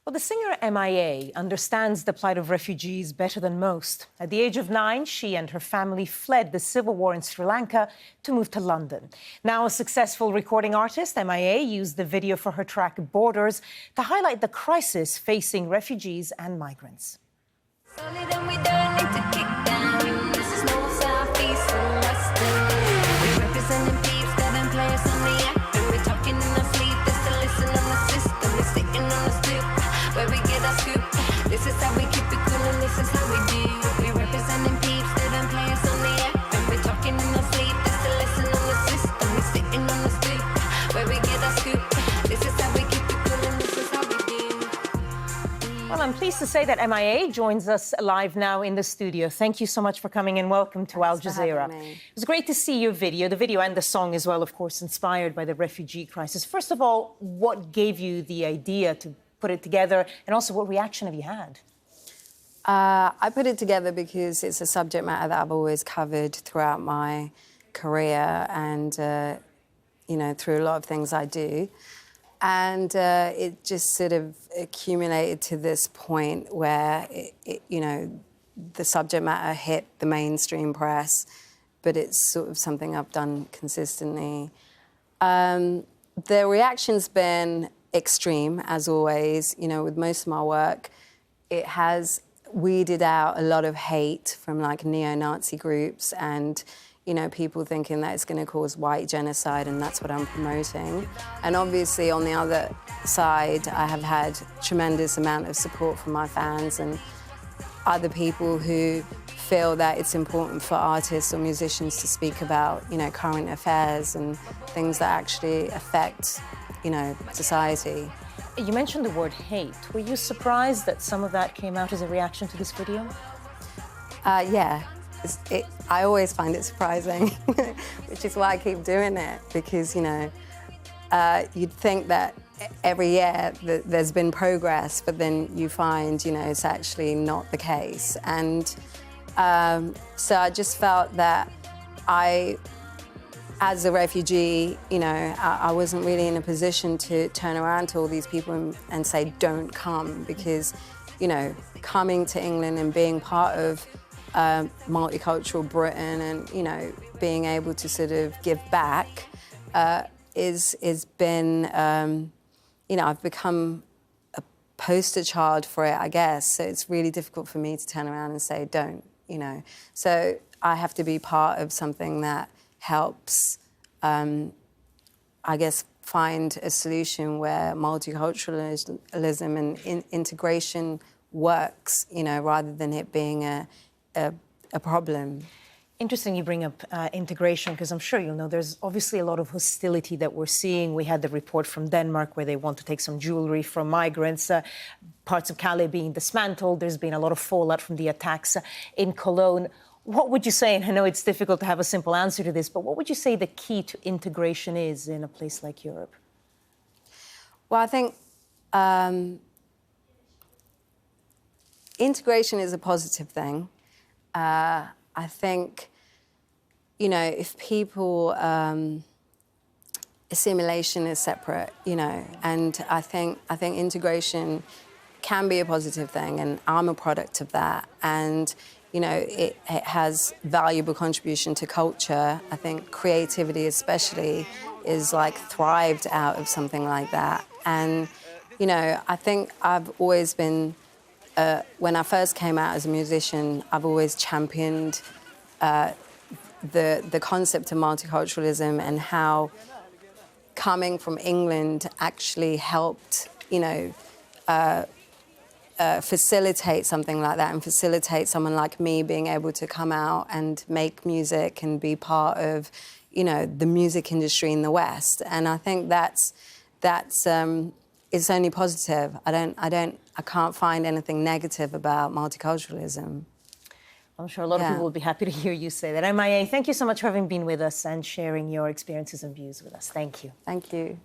Well, the singer M.I.A. understands the plight of refugees better than most. At the age of 9, she and her family fled the civil war in Sri Lanka to move to London. Now a successful recording artist, M.I.A. used the video for her track Borders to highlight the crisis facing refugees and migrants. This is how we keep it cool and this is how we do. We're representing peeps, they don't play us on the app. And we're talking in our sleep, that's the lesson on the system. We're sitting on the stoop, where we get our scoop. This is how we keep it cool and this is how we do. Well, I'm pleased to say that M.I.A. joins us live now in the studio. Thank you so much for coming and welcome to Al Jazeera. It was great to see your video, the video and the song as well, of course, inspired by the refugee crisis. First of all, what gave you the idea to put it together, and also what reaction have you had? I put it together because it's a subject matter that I've always covered throughout my career and, you know, through a lot of things I do. And it just sort of accumulated to this point where, you know, the subject matter hit the mainstream press, but it's sort of something I've done consistently. The reaction's been extreme, as always. You know, with most of my work, it has weeded out a lot of hate from like neo-Nazi groups and, you know, people thinking that it's going to cause white genocide, and that's what I'm promoting. And obviously on the other side, I have had tremendous amount of support from my fans and other people who feel that it's important for artists or musicians to speak about, you know, current affairs and things that actually affect, you know, society. You mentioned the word hate. Were you surprised that some of that came out as a reaction to this video? Yeah. I always find it surprising, which is why I keep doing it, because, you know, you'd think that every year there's been progress, but then you find, you know, it's actually not the case. And so I just felt that as a refugee, you know, I wasn't really in a position to turn around to all these people and say, don't come, because, you know, coming to England and being part of multicultural Britain and, you know, being able to sort of give back is been, you know, I've become a poster child for it, I guess. So it's really difficult for me to turn around and say, don't, you know. So I have to be part of something that helps, I guess, find a solution where multiculturalism and integration works, you know, rather than it being a problem. Interesting you bring up integration, because I'm sure you'll know there's obviously a lot of hostility that we're seeing. We had the report from Denmark where they want to take some jewellery from migrants, parts of Calais being dismantled. There's been a lot of fallout from the attacks in Cologne. What would you say, and I know it's difficult to have a simple answer to this, but what would you say the key to integration is in a place like Europe? Well, I think integration is a positive thing. I think, you know, if people, assimilation is separate, you know, and I think integration can be a positive thing, and I'm a product of that. And, you know, it has valuable contribution to culture. I think creativity especially is like thrived out of something like that. And, you know, I think I've always been, when I first came out as a musician, I've always championed the concept of multiculturalism and how coming from England actually helped, you know, facilitate something like that and facilitate someone like me being able to come out and make music and be part of, you know, the music industry in the West. And I think that's it's only positive. I can't find anything negative about multiculturalism. I'm sure a lot of people will be happy to hear you say that. M.I.A., thank you so much for having been with us and sharing your experiences and views with us. Thank you. Thank you.